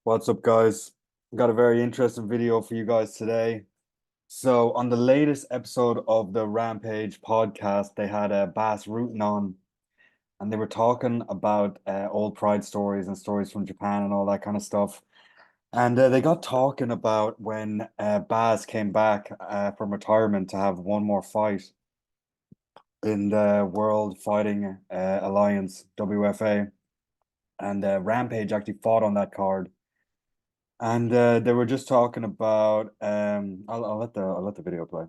What's up, guys? Got a very interesting video for you guys today. So, on the latest episode of the Rampage podcast, they had Bas Rutten on, and they were talking about old Pride stories and stories from Japan and all that kind of stuff. And they got talking about when Bas came back from retirement to have one more fight in the World Fighting Alliance (WFA), and Rampage actually fought on that card. And they were just talking about I'll let the video play.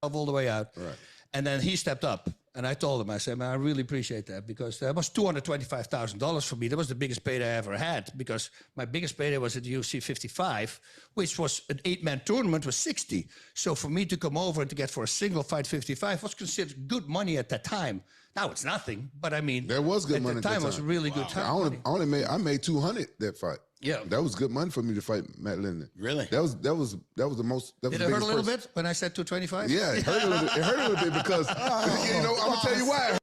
All the way out. Right. And then he stepped up. And I told him, I said, man, I really appreciate that because that was $225,000 for me. That was the biggest payday I ever had because my biggest payday was at the UFC 55, which was an 8-man tournament with 60. So for me to come over and to get for a single fight 55 was considered good money at that time. Now it's nothing, but I mean, there was good money at the time. It was a really good time. I made 200 that fight. Yeah, that was good money for me to fight Matt Linden. Really? That was the most. That Did it hurt a little bit when I said 225? Yeah, it hurt a little bit. It hurt a little bit because I'm gonna tell you why.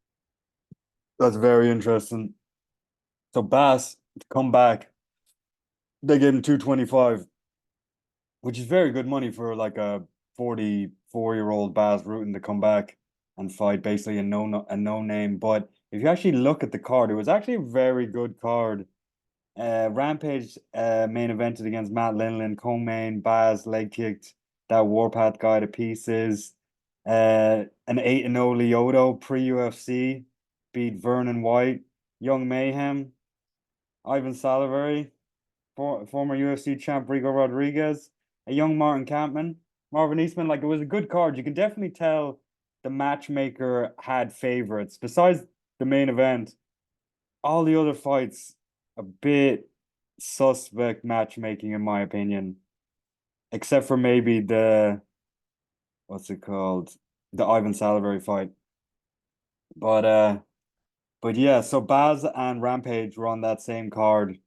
That's very interesting. So Bas to come back, they gave him 225, which is very good money for like a 44-year-old Bas Rutten to come back and fight basically a no name. But if you actually look at the card, it was actually a very good card. Rampage main evented against Matt Linland, co-main, Bas leg kicked that Warpath guy to pieces. An 8-0 Lyoto pre-UFC beat Vernon White, Young Mayhem, Ivan Salaverry, former UFC champ Rigo Rodriguez, a young Martin Kampman, Marvin Eastman. Like, it was a good card. You can definitely tell the matchmaker had favorites. Besides the main event, all the other fights, a bit suspect matchmaking in my opinion, except for maybe the what's it called, the Ivan Salaverry fight. But yeah, so Bas and Rampage were on that same card,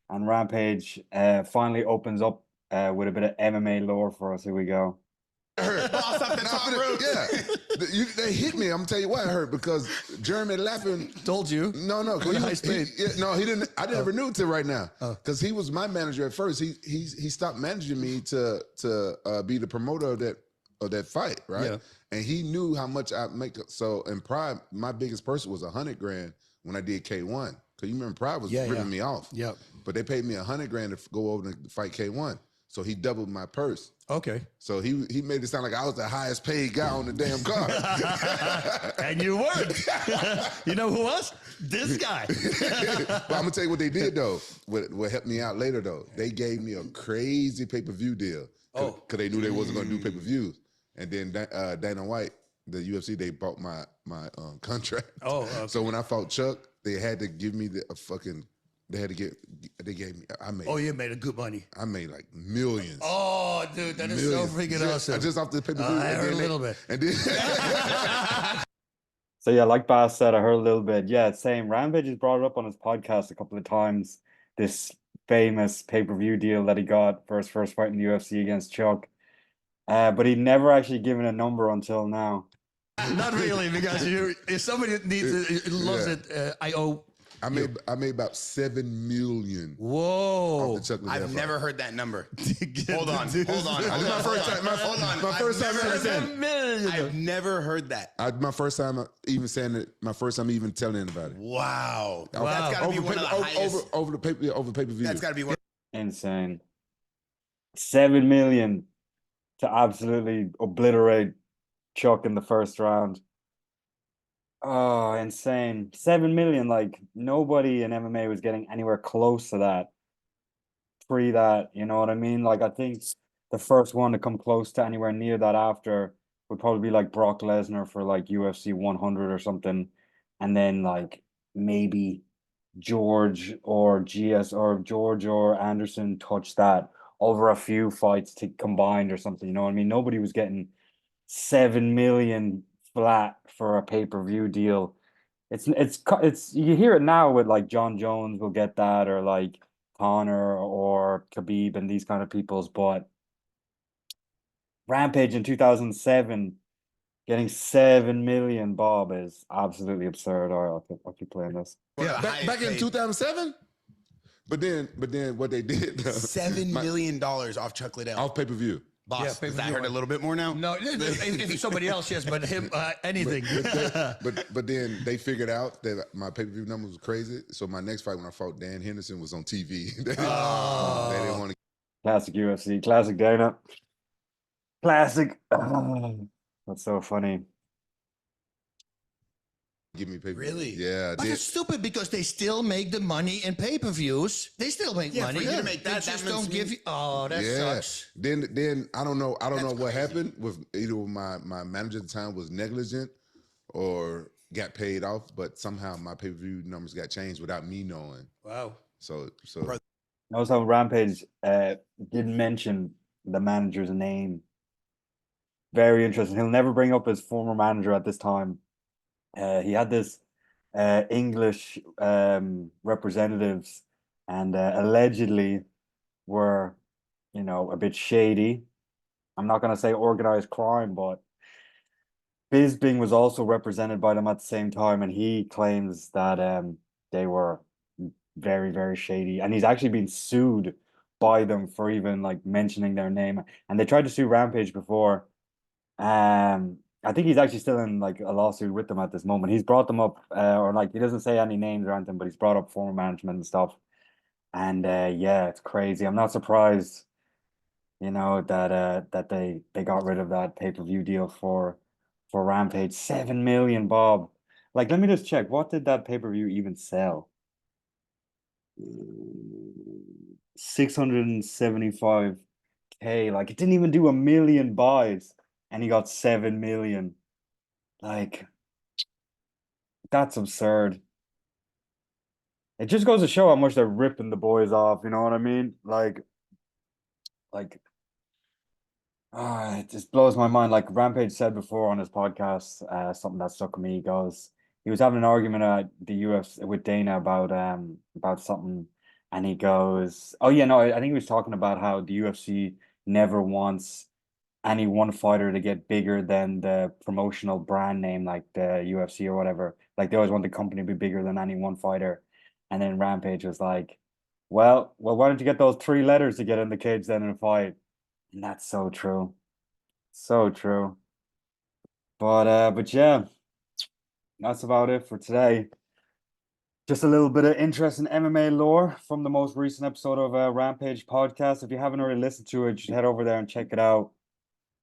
and Rampage finally opens up with a bit of MMA lore for us. Here we go. Boss up the top rope. Yeah, they hit me. I'm gonna tell you why it hurt because Jeremy Lappin told you. No, he didn't. I never knew till right now because he was my manager at first. He stopped managing me to be the promoter of that fight, right? Yeah. And he knew how much I make. So in Pride, my biggest purse was $100,000 when I did K1. Cause you remember Pride was ripping me off. Yep. But they paid me $100,000 to go over and fight K1. So he doubled my purse. Okay. So he made it sound like I was the highest paid guy on the damn card. And you weren't. You know who was? This guy. But I'm gonna tell you what they did though. What helped me out later though. They gave me a crazy pay-per-view deal. Cause they knew they wasn't gonna do pay-per-views. And then Dana White, the UFC, they bought my contract. Oh. Okay. So when I fought Chuck, they had to give me they gave me, I made. Oh, you made a good money. I made like millions. Oh, dude, that is so freaking awesome. Just off the pay-per-view. I heard a little bit. And then So yeah, like Bas said, I heard a little bit. Yeah, same. Rampage has brought it up on his podcast a couple of times. This famous pay-per-view deal that he got for his first fight in the UFC against Chuck. But he'd never actually given a number until now. Not really, because if somebody loves it, I made about $7 million. Whoa! I've never heard that number. Hold on. This is my first time. My first time ever saying it. I've never heard that. My first time even saying it. My first time even telling anybody. Wow. That's got to be one of the highest. Over pay-per-view. That's got to be one. Insane. $7 million to absolutely obliterate Chuck in the first round. Oh, insane. 7 million. Like, nobody in MMA was getting anywhere close to that pre that, you know what I mean? Like, I think the first one to come close to anywhere near that after would probably be like Brock Lesnar for like UFC 100 or something. And then like maybe George or Anderson touched that over a few fights to combined or something, you know what I mean? Nobody was getting 7 million flat for a pay-per-view deal. It's you hear it now with like John Jones will get that, or like Conor or Khabib and these kind of peoples, but Rampage in 2007 getting 7 million, Bob, is absolutely absurd. All right, I'll keep playing this. Yeah, back in 2007. But then what they did $7 million off Chuck Liddell. off pay-per-view. Boss, Yeah, does that pay-per-view. hurt a little bit more now? No, if somebody else, yes, but him, anything. But then they figured out that my pay-per-view numbers was crazy. So my next fight when I fought Dan Henderson was on TV. They didn't want to. Classic UFC, classic Dana. Classic. That's so funny. Give me pay-per-view. Really? Yeah. But it's stupid because they still make the money in pay-per-views. They still make Yeah, money. for you to make that, They just that don't makes give you. Oh, that sucks. Then I don't know That's what crazy. happened with either my manager at the time was negligent or got paid off, but somehow my pay-per-view numbers got changed without me knowing. Wow. So Notice how Rampage didn't mention the manager's name. Very interesting. He'll never bring up his former manager at this time. He had this English representatives, and allegedly were, a bit shady. I'm not going to say organized crime, but Bisping was also represented by them at the same time, and he claims that they were very, very shady. And he's actually been sued by them for even like mentioning their name. And they tried to sue Rampage before. I think he's actually still in like a lawsuit with them at this moment. He's brought them up, or like he doesn't say any names or anything, but he's brought up former management and stuff. And yeah, it's crazy. I'm not surprised, that they got rid of that pay-per-view deal for Rampage. 7 million, Bob. Like, let me just check. What did that pay-per-view even sell? 675K. Like, it didn't even do 1 million buys, and he got 7 million. Like, that's absurd. It just goes to show how much they're ripping the boys off, you know what I mean? Like, it just blows my mind. Like Rampage said before on his podcast, something that stuck with me. He goes, he was having an argument at the UFC with Dana about something, and he goes, "Oh yeah, no, I think he was talking about how the UFC never wants any one fighter to get bigger than the promotional brand name, like the UFC or whatever. Like they always want the company to be bigger than any one fighter." And then Rampage was like, "Well, why don't you get those 3 letters to get in the cage then in a fight?" And that's so true. So true. But yeah, that's about it for today. Just a little bit of interest in MMA lore from the most recent episode of Rampage podcast. If you haven't already listened to it, just head over there and check it out.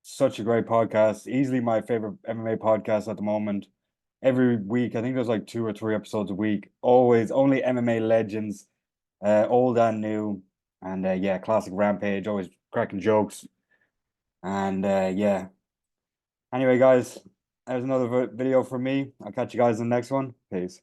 Such a great podcast. Easily my favorite MMA podcast at the moment. Every week, I think there's like 2 or 3 episodes a week. Always only MMA legends, old and new. And yeah, classic Rampage, always cracking jokes. And yeah. Anyway, guys, there's another video from me. I'll catch you guys in the next one. Peace.